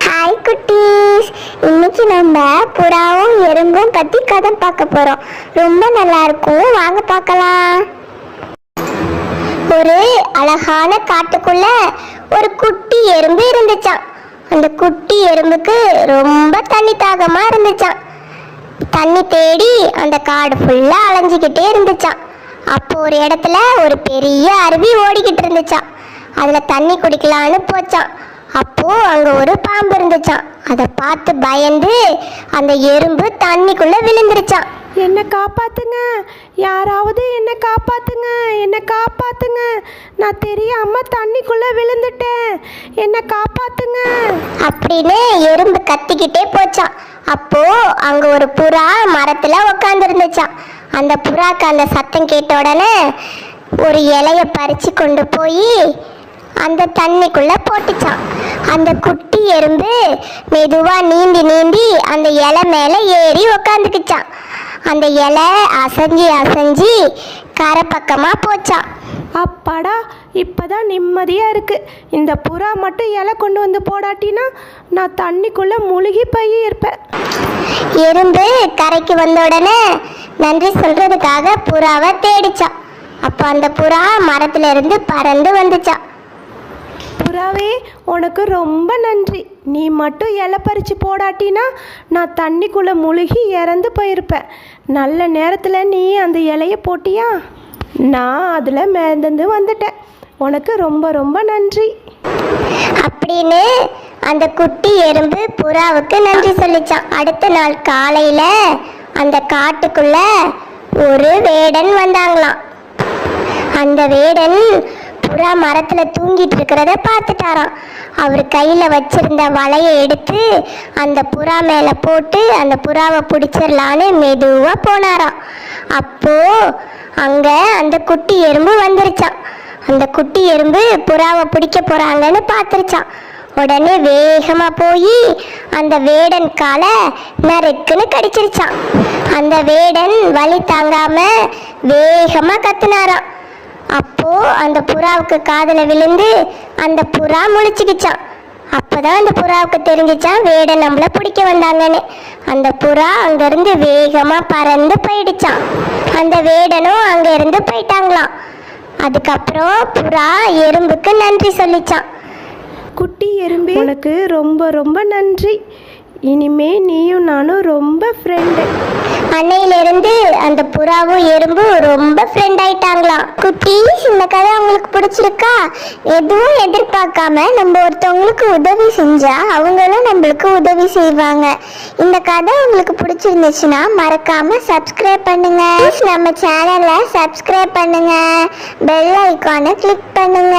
Hi குட்டீஸ், இன்னைக்கு நம்ம புறாவும் எறும்பும் பத்தி கதை பார்க்க போறோம். ரொம்ப நல்லா இருக்கும், வாங்க பார்க்கலாம். ஒரு அழகான காட்டுக்குள்ள ஒரு குட்டி எறும்பு இருந்துச்சான். அந்த குட்டி எறும்புக்கு ரொம்ப தண்ணி தாகமா இருந்துச்சான். தண்ணி தேடி அந்த காடு ஃபுல்லா அலைஞ்சிக்கிட்டே இருந்துச்சான். அப்போ ஒரு இடத்துல ஒரு பெரிய அருவி ஓடிக்கிட்டு இருந்துச்சான். அதுல தண்ணி குடிக்கலான்னு போச்சான். அப்போ அங்க ஒரு பாம்பு இருந்துச்சான். அதை பார்த்து பயந்து அந்த எறும்பு தண்ணிக்குள்ள விழுந்துருச்சான். என்னை காப்பாத்துங்க, யாராவது என்னை காப்பாத்துங்க, என்னை காப்பாத்துங்க, நான் தெரியாம தண்ணிக்குள்ள விழுந்துட்டேன், என்னை காப்பாத்துங்க அப்படின்னு எறும்பு கத்திக்கிட்டே போச்சான். அப்போ அங்க ஒரு புறா மரத்துல உக்காந்து இருந்துச்சான். அந்த புறாக்கு அந்த சத்தம் கேட்ட உடனே ஒரு இலைய பறிச்சு கொண்டு போய் அந்த தண்ணிக்குள்ள போட்டுச்சான். அந்த குட்டி எறும்பு மெதுவா நீந்தி நீந்தி அந்த இலை மேல ஏறி உக்காந்துக்குச்சான். அந்த இலை அசைஞ்சி அசைஞ்சி கரை பக்கமா போச்சான். அப்பாடா, இப்பதான் நிம்மதியா இருக்கு. இந்த புறா மட்டும் இலை கொண்டு வந்து போடாட்டினா நான் தண்ணிக்குள்ள முழுகி போய் இருப்பேன். எறும்பு கரைக்கு வந்த உடனே நன்றி சொல்றதுக்காக புறாவை தேடிச்சான். அப்போ அந்த புறா மரத்துல இருந்து பறந்து வந்துச்சான். புறாவே, உனக்கு ரொம்ப நன்றி. நீ மட்டும் இலை பறித்து போடாட்டினா நான் தண்ணிக்குள்ளே முழுகி இறந்து போயிருப்பேன். நல்ல நேரத்தில் நீ அந்த இலையை போட்டியா, நான் அதில் மிதந்து வந்துட்டேன். உனக்கு ரொம்ப ரொம்ப நன்றி அப்படின்னு அந்த குட்டி எறும்பு புறாவுக்கு நன்றி சொல்லிச்சான். அடுத்த நாள் காலையில அந்த காட்டுக்குள்ள ஒரு வேடன் வந்தாங்களாம். அந்த வேடன் புறா மரத்துல தூங்கிட்டு இருக்கிறத பார்த்துட்டாராம். அவர் கையில வச்சிருந்த வலையை எடுத்து அந்த புறா மேல போட்டு அந்த புறாவை பிடிச்சிடலான்னு மெதுவா போனாராம். அப்போ அங்க அந்த குட்டி எறும்பு வந்துருச்சான். அந்த குட்டி எறும்பு புறாவை பிடிக்க போறாங்கன்னு பார்த்துருச்சான். உடனே வேகமா போய் அந்த வேடன் காலை நறுக்குன்னு கடிச்சிருச்சான். அந்த வேடன் வலி தாங்காம வேகமா கத்துனாராம். அப்போ அந்த புறாவுக்கு காதுல விழுந்து அந்த புறா முழிச்சுக்கிச்சான். அப்பதான் அந்த புறாவுக்கு தெரிஞ்சிச்சான் வேடன் நம்மள பிடிக்க வந்தாங்கன்னு. அந்த புறா அங்கிருந்து வேகமா பறந்து போயிடுச்சான். அந்த வேடனும் அங்க இருந்து போயிட்டாங்களாம். அதுக்கப்புறம் புறா எறும்புக்கு நன்றி சொல்லிச்சான். குட்டி எறும்பு, உனக்கு ரொம்ப ரொம்ப நன்றி. இனிமே நீயும் நானும் ரொம்ப ஃப்ரெண்டு. அன்னையிலிருந்து அந்த புறாவும் எறும்பும் ரொம்ப ஃப்ரெண்ட் ஆயிட்டாங்களாம். குட்டீஸ், இந்த கதை உங்களுக்கு பிடிச்சிருக்கா? எதுவும் எதிர்பார்க்காம நம்ம ஒருத்தவங்களுக்கு உதவி செஞ்சா அவங்களும் நம்மளுக்கு உதவி செய்வாங்க. இந்த கதை உங்களுக்கு பிடிச்சிருந்துச்சுன்னா மறக்காம சப்ஸ்கிரைப் பண்ணுங்க. நம்ம சேனலை சப்ஸ்கிரைப் பண்ணுங்க, பெல் ஐக்கானை கிளிக் பண்ணுங்க.